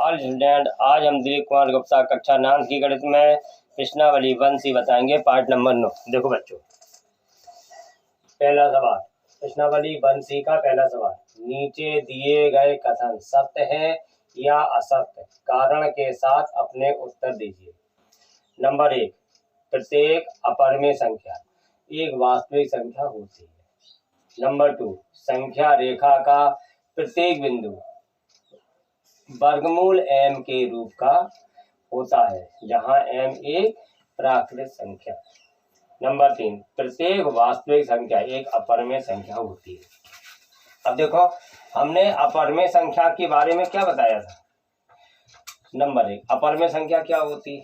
All student, आज हम दिलीप कुमार गुप्ता कक्षा 9 की गणित में प्रश्नावली 1C बताएंगे, पार्ट नंबर 9। देखो बच्चों, पहला सवाल, प्रश्नावली 1C का पहला सवाल, नीचे दिए गए कथन सत्य है या असत्य, कारण के साथ अपने उत्तर दीजिए। नंबर 1, प्रत्येक अपरिमेय संख्या एक वास्तविक संख्या होती है। नंबर 2, संख्या रेखा का प्रत्येक बिंदु वर्गमूल m के रूप का होता है, जहां m एक प्राकृत संख्या। नंबर 3, प्रत्येक वास्तविक संख्या एक अपरिमेय संख्या होती है। अब देखो, हमने अपरिमेय संख्या के बारे में क्या बताया था। नंबर 1, अपरिमेय संख्या क्या होती है?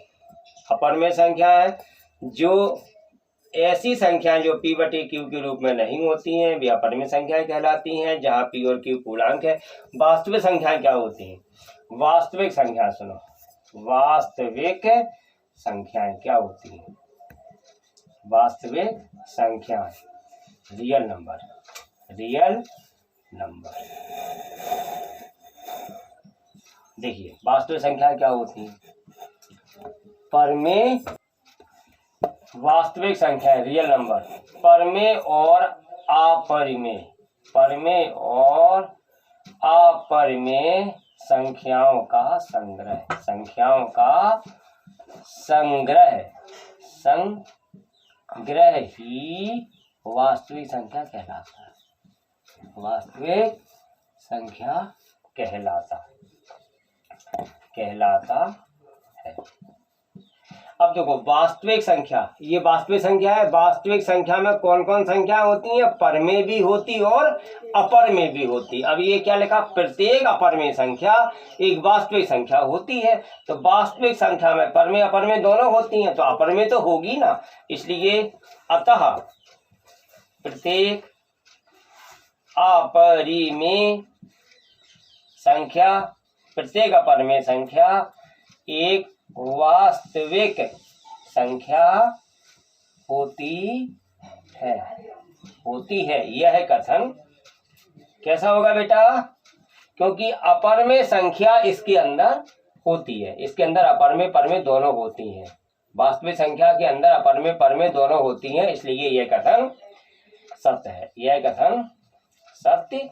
अपरिमेय संख्या है जो ऐसी संख्याएं जो p बटे q के रूप में नहीं होती हैं, वे अपरिमेय संख्याएं कहलाती हैं, जहां p और q पूर्णांक है। वास्तविक संख्याएं क्या होती हैं? वास्तविक संख्या, सुनो, वास्तविक संख्याएं क्या होती हैं? वास्तविक संख्याएं रियल नंबर, रियल नंबर। देखिए, वास्तविक संख्याएं क्या होती हैं? परिमेय वास्तविक संख्या रियल नंबर, परिमेय और अपरिमेय, परिमेय और अपरिमेय संख्याओं का संग्रह, संख्याओं का संग्रह, संग्रह ही वास्तविक संख्या कहलाता है, वास्तविक संख्या कहलाता है। अब देखो, वास्तविक संख्या, ये वास्तविक संख्या है। वास्तविक संख्या में कौन कौन संख्या होती हैं? परिमेय भी होती और अपरिमेय भी होती। अब ये क्या लिखा? प्रत्येक अपरिमेय संख्या एक वास्तविक संख्या होती है। तो वास्तविक संख्या में परिमेय अपरिमेय दोनों होती हैं, तो अपरिमेय तो होगी ना, इसलिए अतः प्रत्येक अपरिमेय संख्या, प्रत्येक अपरिमेय संख्या एक वास्तविक संख्या होती है। यह कथन कैसा होगा बेटा? क्योंकि अपरिमेय संख्या इसके अंदर होती है, इसके अंदर अपरिमेय परिमेय दोनों होती हैं। वास्तविक संख्या के अंदर अपरिमेय परिमेय दोनों होती हैं, इसलिए यह कथन सत्य है, यह कथन सत्य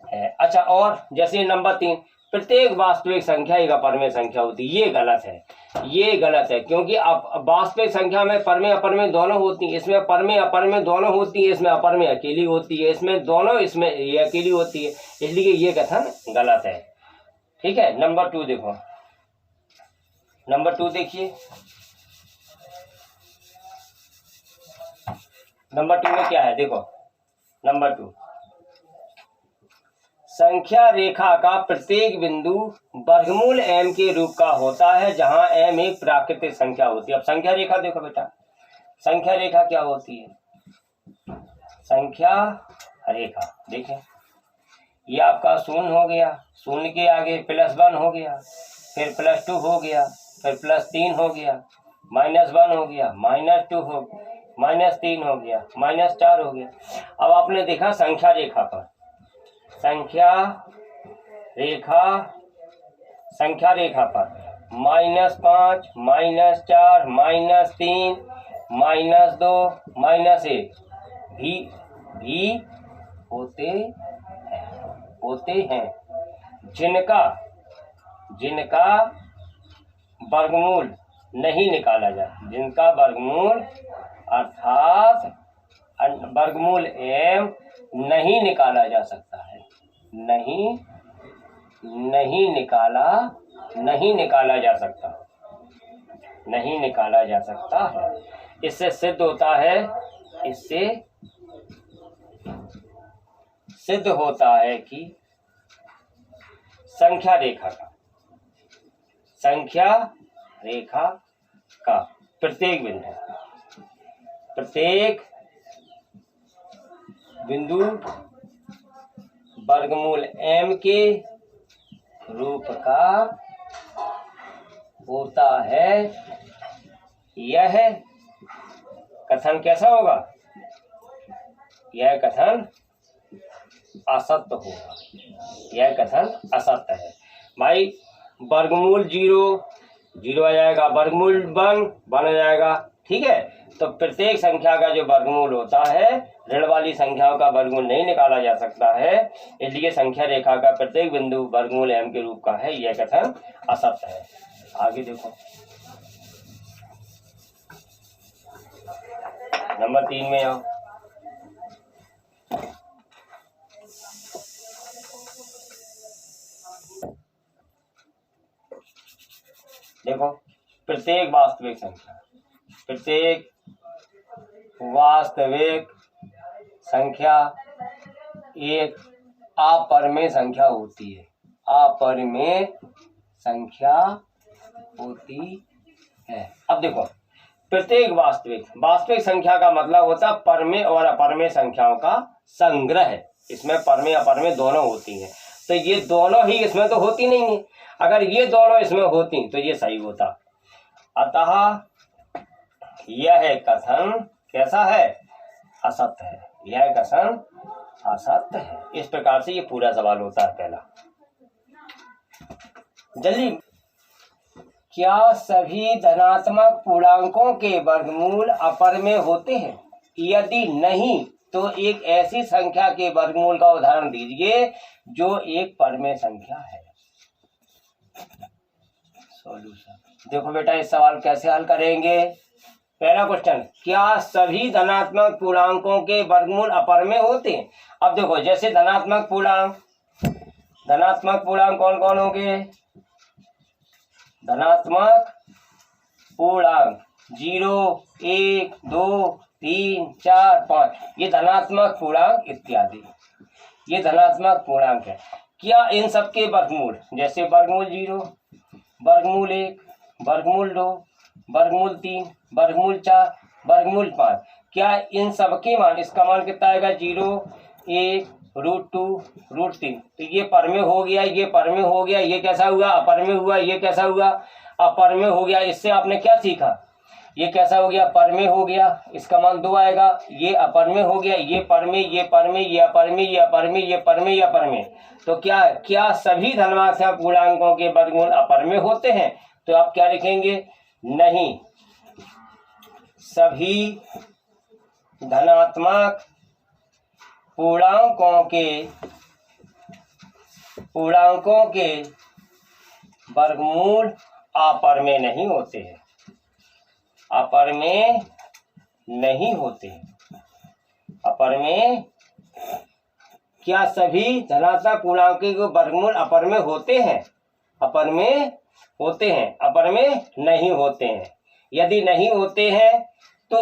है। अच्छा, और जैसे नंबर 3, प्रत्येक वास्तविक संख्या एक अपरिमेय संख्या होती है, ये गलत है, ये गलत है। क्योंकि अब वास्तविक संख्या में परिमेय अपरिमेय दोनों होती है, इसमें परिमेय अपरिमेय दोनों होती है, इसमें अपरिमेय अकेली होती है, इसमें दोनों, इसमें ये अकेली होती है, इसलिए ये कथन गलत है। ठीक है। नंबर 2 देखो, नंबर 2 देखिए, नंबर 2 में क्या है? देखो, नंबर 2, संख्या रेखा का प्रत्येक बिंदु वर्गमूल m के रूप का होता है, जहां m एक प्राकृतिक संख्या होती है। अब संख्या रेखा देखो बेटा, संख्या रेखा क्या होती है? संख्या रेखा देखें, ये आपका शून्य हो गया, शून्य के आगे +1 हो गया, फिर +2 हो गया, फिर +3 हो गया, -1 हो गया, -2 हो गया, -3 हो गया, -4 हो गया। अब आपने देखा संख्या रेखा पर, संख्या रेखा पर -5, -4, -3, -2, -1 भी होते हैं, जिनका वर्गमूल नहीं निकाला जाता, जिनका वर्गमूल अर्थात वर्गमूल m नहीं निकाला जा सकता है, नहीं निकाला जा सकता है। इससे सिद्ध होता है कि संख्या रेखा का प्रत्येक बिंदु वर्गमूल m के रूप का होता है। यह कथन कैसा होगा? यह कथन असत्य होगा, यह कथन असत्य है। भाई, वर्गमूल 0 0 आ जाएगा, वर्गमूल 1 आ जाएगा। ठीक है, तो प्रत्येक संख्या का जो वर्गमूल होता है, ऋण वाली संख्याओं का वर्गमूल नहीं निकाला जा सकता है, इसलिए संख्या रेखा का प्रत्येक बिंदु वर्गमूल m के रूप का है, यह कथन असत्य है। आगे देखो नंबर 3 में आओ। देखो प्रत्येक वास्तविक संख्या एक अपरिमेय संख्या होती है, अपरिमेय संख्या होती है। अब देखो प्रत्येक वास्तविक संख्या का मतलब होता है परमेय और अपरमेय संख्याओं का संग्रह। इसमें परमेय अपरमेय दोनों होती हैं, तो ये दोनों ही इसमें तो होती नहीं है। अगर ये दोनों इसमें होती तो ये सही होता। अतः यह कथन कैसा है? असत्य है। यह कथन असत्य है। इस प्रकार से ये पूरा सवाल होता है। पहला, जल्दी, क्या सभी धनात्मक पूर्णांकों के वर्गमूल अपरिमेय होते हैं? यदि नहीं तो एक ऐसी संख्या के वर्गमूल का उदाहरण दीजिए जो एक परिमेय संख्या है। सॉल्यूशन देखो बेटा, इस सवाल कैसे हल करेंगे। पहला क्वेश्चन, क्या सभी धनात्मक पूर्णांकों के वर्गमूल अपरिमेय होते हैं? अब देखो, जैसे धनात्मक पूर्णांक कौन कौन होंगे? धनात्मक पूर्णांक 0, 1, 2, 3, 4, 5, ये धनात्मक पूर्णांक इत्यादि, ये धनात्मक पूर्णांक है। क्या इन सब के वर्गमूल, जैसे वर्गमूल 0, वर्गमूल 1, वर्गमूल 2, वर्गमूल 3, वर्गमूल 4, वर्गमूल 5, क्या इन सब के मान, इसका मान कितना आएगा? 0, 1, √2, √3, तो ये परमेय हो गया, ये परमेय हो गया। ये कैसा हुआ? अपरमेय हुआ। ये कैसा हुआ? अपरमेय हो गया। इससे आपने क्या सीखा? ये कैसा हो गया? परमेय हो गया, इसका मान 2 आएगा। ये अपरमेय हो गया, ये परमेय, ये परमेय, ये अपरमेय, ये अपरमेय, ये परमेय, ये अपरमेय। तो क्या सभी धनात्मक पूर्णांकों के वर्गमूल अपरमेय होते हैं? तो आप क्या लिखेंगे? नहीं, सभी धनात्मक पूर्णांकों के वर्गमूल अपरमेय नहीं होते हैं, अपरमेय नहीं होते हैं। अपरमेय, क्या सभी धनात्मक पूर्णांकों के वर्गमूल अपरमेय होते हैं? अपरमेय होते हैं, अपरमेय नहीं होते हैं। यदि नहीं होते हैं तो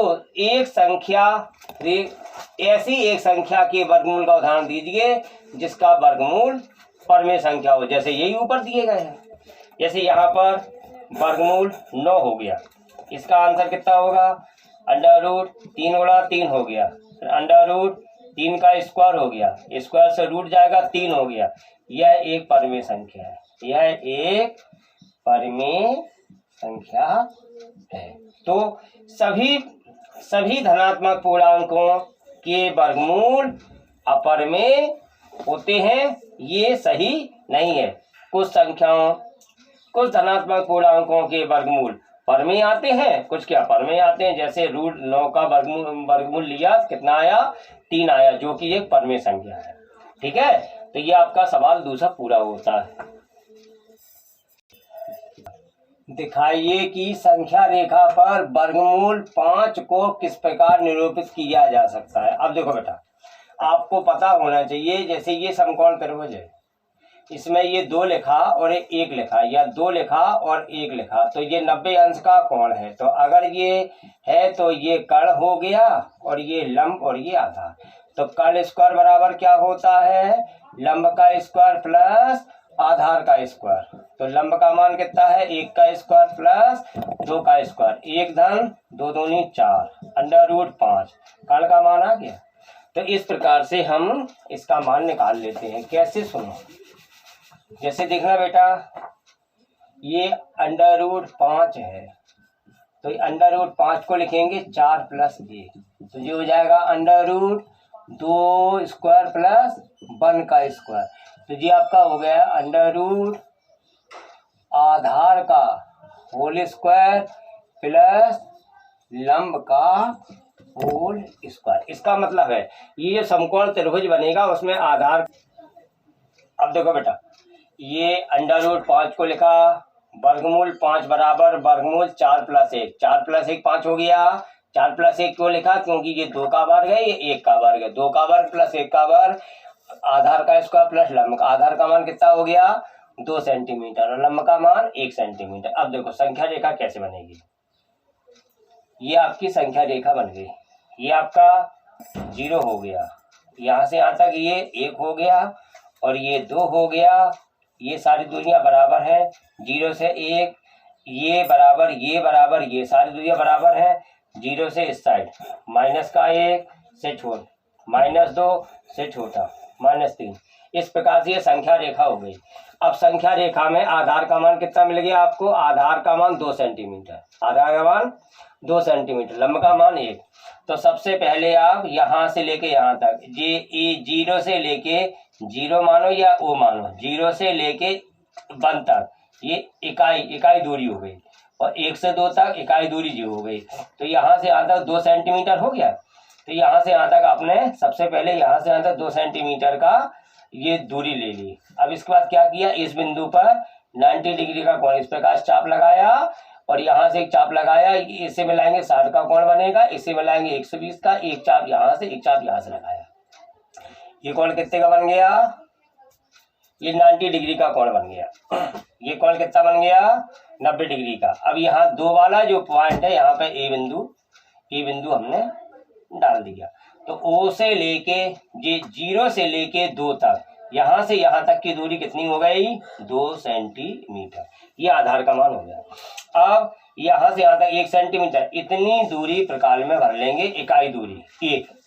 ऐसी एक संख्या के वर्गमूल का उदाहरण दीजिए जिसका वर्गमूल परमेय संख्या हो, जैसे यही ऊपर दिए गए हैं। जैसे यहाँ पर वर्गमूल 9 हो गया, इसका आंसर कितना होगा? √3 × 3 हो गया, √3 का स्क्वायर हो गया, स्क्वायर से रूट जाएगा, 3 हो गया। यह एक परमेय संख्या है, यह एक परमेय संख्या है। तो सभी धनात्मक पूर्णांकों के वर्गमूल अपरमेय होते हैं, ये सही नहीं है। कुछ धनात्मक पूर्णांकों के वर्गमूल परमेय आते हैं, कुछ के अपरमेय आते हैं। जैसे √9 का वर्गमूल लिया, कितना आया? 3 आया, जो कि एक परमेय संख्या है। ठीक है, तो ये आपका सवाल दूसरा पूरा होता है। दिखाइए कि संख्या रेखा पर वर्गमूल 5 को किस प्रकार निरूपित किया जा सकता है। अब देखो बेटा, आपको पता होना चाहिए, जैसे ये समकोण त्रिभुज है, इसमें ये 2 लिखा और 1 लिखा, या 2 लिखा और 1 लिखा, तो ये 90 अंश का कोण है। तो अगर ये है तो ये कर्ण हो गया, और ये लंब और ये आधार। तो कर्ण स्क्वायर बराबर क्या होता है? लंब का स्क्वायर प्लस आधार का स्क्वायर। तो लंब का मान कितना है? 1 का स्क्वायर प्लस 2 का स्क्वायर, 1 धन 2 दूनी 4, √5, कर्ण का मान आ गया। तो इस प्रकार से हम इसका मान निकाल लेते हैं। कैसे? सुनो, जैसे देखना बेटा, ये √5 है, तो √5 को लिखेंगे 4 + 1, तो ये हो जाएगा √2 स्क्वायर प्लस 1 का स्क्वायर। तो ये आपका हो गया √8 आधार का होल स्क्वायर प्लस लंब का होल स्क्वायर। इसका मतलब है ये जो समकोण त्रिभुज बनेगा उसमें आधार, अब देखो बेटा, ये √5 को लिखा, वर्गमूल 5 बराबर वर्गमूल 4 + 1, 4 + 1 5 हो गया। 4 + 1 क्यों लिखा? क्योंकि ये 2 का वर्ग है, ये 1 का वर्ग है। 2 का वर्ग प्लस 1 का वर्ग, आधार का स्क्वायर प्लस लंब का। आधार का मान कितना हो गया? 2 सेंटीमीटर और लंब का मान 1 सेंटीमीटर। अब देखो संख्या रेखा कैसे बनेगी। ये आपकी संख्या रेखा बन गई, ये आपका 0 हो गया, यहाँ से यहाँ तक ये 1 हो गया और ये 2 हो गया। ये सारी दूरियां बराबर है, 0 से 1, ये बराबर ये सारी दूरियां बराबर है। 0 से इस साइड -1 से छोटा, -2 से छोटा, -3। इस प्रकार से ये संख्या रेखा हो गई। अब संख्या रेखा में आधार का मान कितना मिल गया आपको? आधार का मान 2 सेंटीमीटर, आधार का मान 2 सेंटीमीटर, लंब का मान 1। तो सबसे पहले आप यहाँ से लेके यहाँ तक, ये 0 से लेके 0 मानो या O मानो, 0 से लेके 1 तक ये इकाई दूरी हो गई और 1 से 2 तक इकाई दूरी 0 हो गई। तो यहाँ से यहाँ तक 2 सेंटीमीटर हो गया। तो यहाँ से यहाँ तक आपने सबसे पहले यहाँ से यहाँ तक 2 सेंटीमीटर का ये दूरी ले ली। अब इसके बाद क्या किया? इस बिंदु पर 90 डिग्री का कोण, इस प्रकार चाप लगाया और यहाँ से एक चाप लगाया, इससे मिलाएंगे 60 का कोण बनेगा, इससे मिलाएंगे 120 का। एक चाप यहाँ से, एक चाप यहाँ से लगाया, ये कोण कितने का बन गया? ये 90 डिग्री का कोण बन गया। ये कोण कितना बन गया? 90 डिग्री का। अब यहाँ 2 वाला जो पॉइंट है, यहाँ पे ए बिंदु हमने डाल दिया। तो O से लेके ये 0 से लेके 2 तक, यहाँ से यहाँ तक की दूरी कितनी हो गई? 2 सेंटीमीटर। ये आधार का मान हो गया। अब यहाँ से यहाँ तक 1 सेंटीमीटर, इतनी दूरी प्रकार में भर लेंगे, इकाई दूरी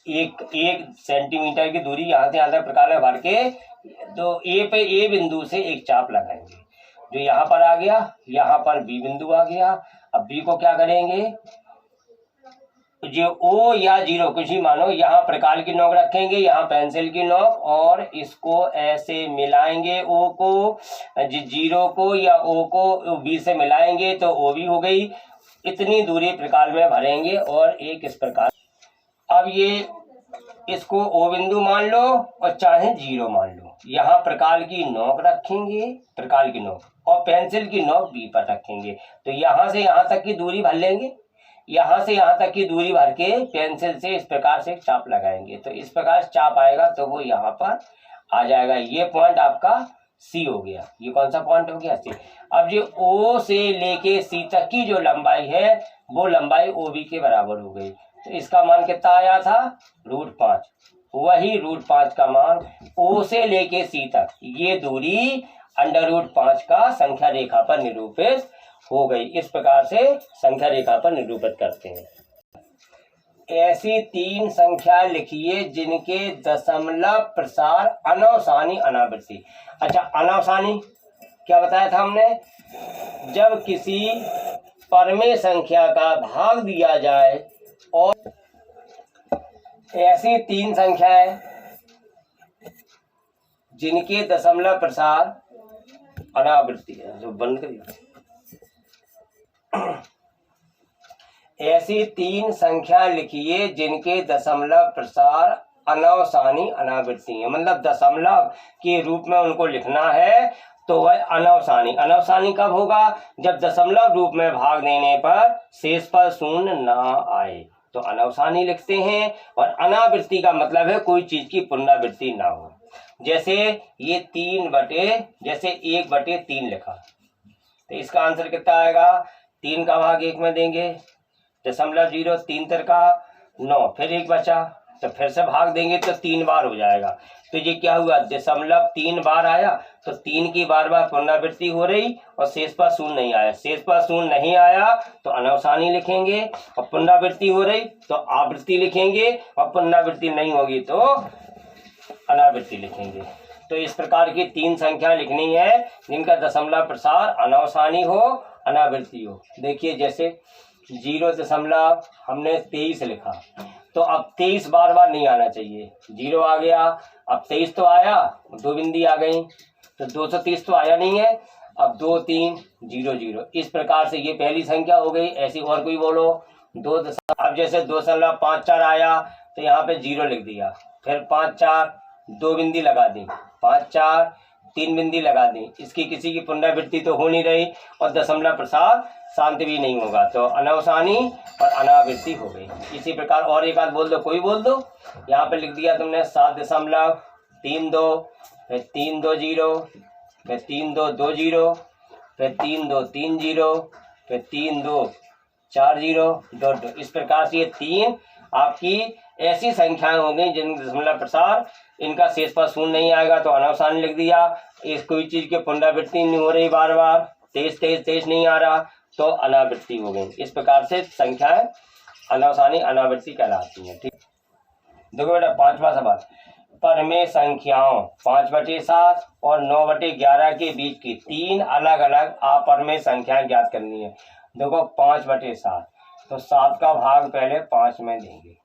1 सेंटीमीटर की दूरी यहाँ से यहाँ तक प्रकार में भर के, तो ए बिंदु से एक चाप लगाएंगे जो यहाँ पर आ गया, यहाँ पर बी बिंदु आ गया। अब बी को क्या करेंगे? जो O या 0 कुछ ही मानो, यहाँ प्रकार की नोक रखेंगे, यहाँ पेंसिल की नोक, और इसको ऐसे मिलाएंगे। O को 0 को या O को B से मिलाएंगे तो O भी हो गई। इतनी दूरी प्रकार में भरेंगे और एक इस प्रकार। अब ये इसको O बिंदु मान लो और चाहे 0 मान लो। यहाँ प्रकार की नोक रखेंगे, प्रकार की नोक, और पेंसिल की नोक B पर रखेंगे। तो यहाँ से यहाँ तक की दूरी भर लेंगे, यहाँ से यहाँ तक की दूरी भर के पेंसिल से इस प्रकार से चाप लगाएंगे। तो इस प्रकार से चाप आएगा तो वो यहाँ पर आ जाएगा। ये पॉइंट आपका C हो गया। ये कौन सा पॉइंट हो गया? C। अब जो O से लेके C तक की जो लंबाई है वो लंबाई OB के बराबर हो गई। तो इसका मान कितना आया था? √5। वही √5 का मान O से लेके C तक ये दूरी √5 का संख्या रेखा पर निरूपित हो गई। इस प्रकार से संख्या रेखा पर निरूपित करते हैं। ऐसी 3 संख्या लिखिए जिनके दशमलव प्रसार अनवसानी अनावृत्ति। अच्छा, अनवसानी क्या बताया था हमने? जब किसी परमेय संख्या का भाग दिया जाए और ऐसी 3 संख्याएं जिनके दशमलव प्रसार अनावृत्ति है, जो बंद करिए। ऐसी 3 संख्या लिखिए जिनके दशमलव प्रसार अनवसानी अनावृत्ति है। मतलब दशमलव के रूप में उनको लिखना है तो वह अनवसानी। अनवसानी कब होगा? जब दशमलव रूप में भाग देने पर शेष पर शून्य ना आए तो अनवसानी लिखते हैं। और अनावृत्ति का मतलब है कोई चीज की पुनरावृत्ति ना हो। जैसे ये 1/3 लिखा, तो इसका आंसर कितना आएगा? 3 का भाग 1 में देंगे, 0.0, 3 तिरका 9, फिर 1 बचा तो फिर से भाग देंगे तो 3 बार हो जाएगा। तो ये क्या हुआ? 3 बार आया तो 3 की बार बार पुनरावृत्ति हो रही और शेष पर शून्य नहीं आया। शेष पर शून्य नहीं आया तो अनवसानी लिखेंगे, और पुनरावृत्ति हो रही तो आवृत्ति लिखेंगे, और पुनरावृत्ति नहीं होगी तो अनावृत्ति लिखेंगे। तो इस प्रकार की 3 संख्या लिखनी है जिनका दशमलव प्रसार अनवसानी हो, अनावृत्ति हो। देखिए जैसे 0 हमने 23 लिखा, तो अब 23 बार बार नहीं आना चाहिए। 0 आ गया, अब 23 तो आया, 2 बिंदी आ गई, तो 230 तो आया नहीं है। अब 2 3 0 0, इस प्रकार से ये पहली संख्या हो गई। ऐसी और कोई बोलो 2 अब जैसे 2.54 आया तो यहाँ पे 0 लिख दिया, फिर 5 4 2 बिंदी लगा दी, 5 4 3 बिंदी लगा दी। इसकी किसी की पुनरावृत्ति तो हो नहीं रही और दशमलव प्रसार शांत भी नहीं होगा, तो अनवसानी और अनावृत्ति हो गई। इसी प्रकार और एक आध बोल दो, कोई बोल दो। यहाँ पे लिख दिया तुमने 7.32, फिर 3 2 0, फिर 3 2 2 0, फिर 3 2 3 0, फिर 3 2 4 0 डॉट डॉट। इस प्रकार से ये 3 आपकी ऐसी संख्याएं होंगी जिन दशमलव प्रसार इनका शेष पर शून्य नहीं आएगा, तो अनवसानी लिख दिया। इस कोई चीज की पुनरावृत्ति नहीं हो रही, बार बार तेज तेज तेज नहीं आ रहा, तो अनावृत्ति हो गई। इस प्रकार से संख्याएं अनवसानी अनावृत्ति कहलाती हैं। ठीक, देखो बेटा 5वां सवाल, परमेय संख्याओं 5/7 और 9/11 के बीच की 3 अलग अलग अपरमेय संख्याएं ज्ञात करनी है। देखो 5/7, तो 7 का भाग पहले 5 में देंगे।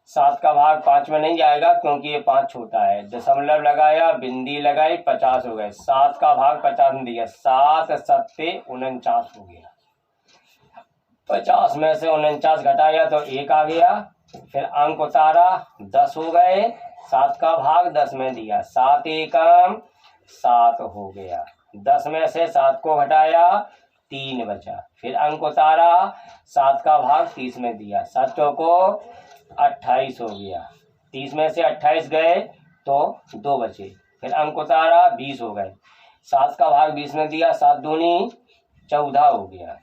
7 का भाग 5 में नहीं जाएगा क्योंकि ये 5 छोटा है, दशमलव लगाया, बिंदी लगाई, 50 हो गए। 7 का भाग 50 में दिया, 7 7 49 हो गया। 50 में से 49 घटाया तो 1 आ गया, फिर अंक उतारा, 10 हो गए। 7 का भाग 10 में दिया, 7 एकम 7 हो गया। 10 में से 7 को घटाया, 3 बचा, फिर अंक उतारा, 7 का भाग 30 में दिया, 7 को 28 हो गया। 30 में से 28 गए तो 2 बचे, फिर अंक उतारा, 20 हो गए। 7 का भाग 20 में दिया, 7 दूनी 14 हो गया।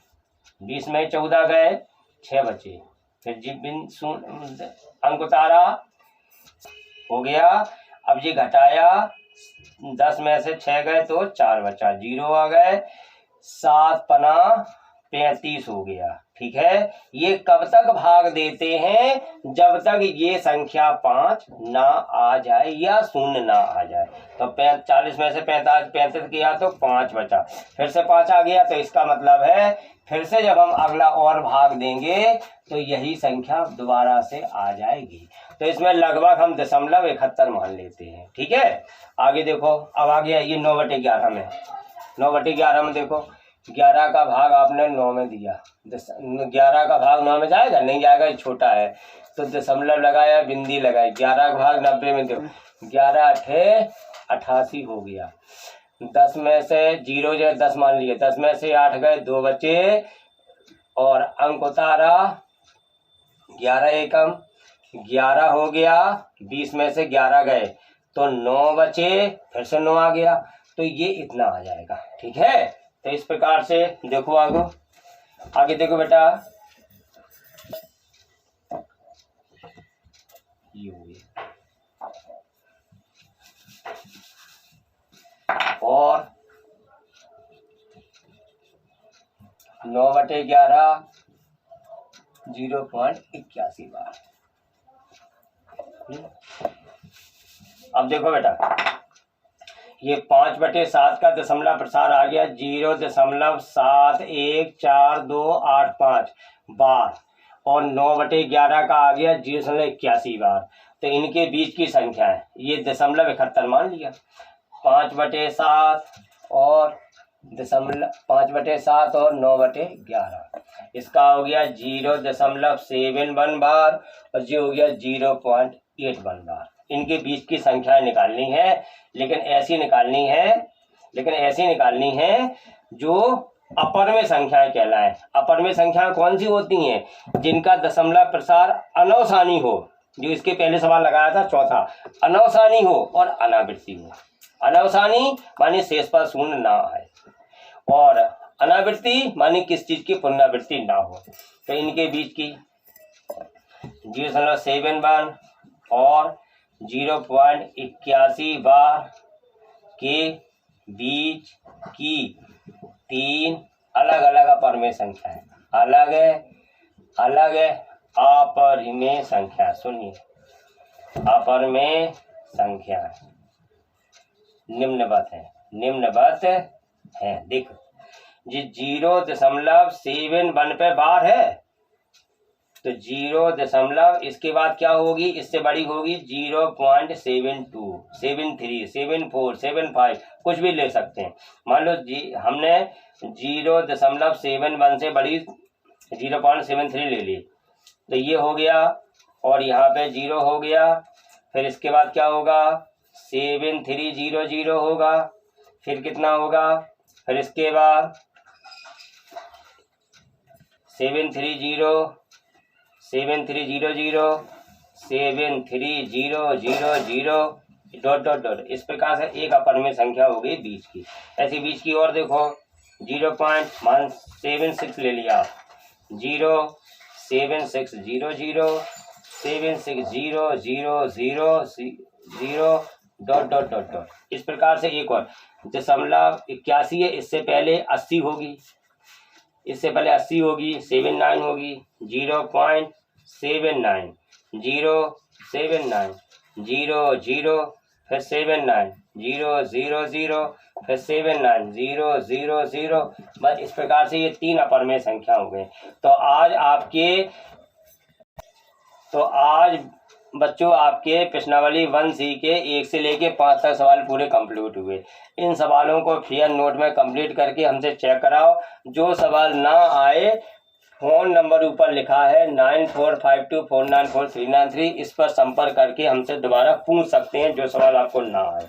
20 में 14 गए, 6 बचे, फिर अंक उतारा, हो गया। अब ये घटाया, 10 में से 6 गए तो 4 बचा, 0 आ गए। 7 पना 35 हो गया। ठीक है, ये कब तक भाग देते हैं? जब तक ये संख्या 5 ना आ जाए या शून्य ना आ जाए। तो 40 में से 35 किया तो 5 बचा, फिर से 5 आ गया, तो इसका मतलब है फिर से जब हम अगला और भाग देंगे तो यही संख्या दोबारा से आ जाएगी। तो इसमें लगभग हम 0.71 मान लेते हैं। ठीक है, आगे देखो, अब आ गया ये 9/11 में। 9/11 में देखो, 11 का भाग आपने 9 में दिया, 11 का भाग 9 में जाएगा? नहीं जाएगा, ये छोटा है, तो दशमलव लगाया, बिंदी लगाई। 11 का भाग 90 में दो, 11 8 88 हो गया। 10 में से 0 जो 10 मान लिए, 10 में से 8 गए, 2 बचे, और अंक उतारा, 11 एकम 11 हो गया। 20 में से 11 गए तो 9 बचे, फिर से 9 आ गया, तो ये इतना आ जाएगा। ठीक है, तो इस प्रकार से देखो आगे देखो बेटा, ये हो गया। और 9/11 0.81 बार। अब देखो बेटा, ये 5/7 का दशमलव प्रसार आ गया 0.714285 बार, और 9/11 का आ गया 0.81 बार। तो इनके बीच की संख्या है, ये 0.71 मान लिया। 5/7 और 9/11, इसका हो गया 0.71 बार, और ये हो गया 0.81 बार। इनके बीच की संख्याएं निकालनी है, लेकिन ऐसी निकालनी है जो अपर में संख्याएं कहलाएं। अपर में संख्याएं कौन सी होती हैं? जिनका दशमलव प्रसार अनवसानी हो, जो इसके पहले सवाल लगाया था चौथा, अनवसानी हो और अनावृत्ति हो। अनवसानी माने शेष पर शून्य ना आए, और अनावृत्ति माने किस चीज की पुनरावृत्ति ना हो। तो इनके बीच की 0.71 और 0.81 बार के बीच की 3 अलग अलग अपरिमेय संख्या है। अलग अपरिमेय संख्या, सुनिए, अपरिमेय संख्या निम्नवत है। देखो, जी 0.71 पे बार है, तो 0 इसके बाद क्या होगी, इससे बड़ी होगी 0.72, 73, 74, 75 कुछ भी ले सकते हैं। मान लो हमने 0.71 से बड़ी 0.73 ले ली, तो ये हो गया और यहाँ पे 0 हो गया। फिर इसके बाद क्या होगा, 7300 होगा। फिर कितना होगा, फिर इसके बाद 7300, 7300, 7300 डॉट डॉट डॉट। इस प्रकार से एक अपर में संख्या हो गई बीच की। ऐसी बीच की और देखो 0.76 ले लिया, 0.7600, 76000 डॉट डॉट डॉट डॉट। इस प्रकार से एक और 0.81 है, इससे पहले 80 होगी, इससे पहले 80 होगी, 79 होगी, 0.79, 079, 00, फिर 79, 000, फिर 79, 000। बस इस प्रकार से ये 3 अपर में संख्या हो गए। तो आज बच्चों आपके प्रश्नावली 1C के 1 से लेके 5 तक सवाल पूरे कंप्लीट हुए। इन सवालों को फेयर नोट में कंप्लीट करके हमसे चेक कराओ। जो सवाल ना आए, फ़ोन नंबर ऊपर लिखा है 9452494393, इस पर संपर्क करके हमसे दोबारा पूछ सकते हैं जो सवाल आपको ना आए।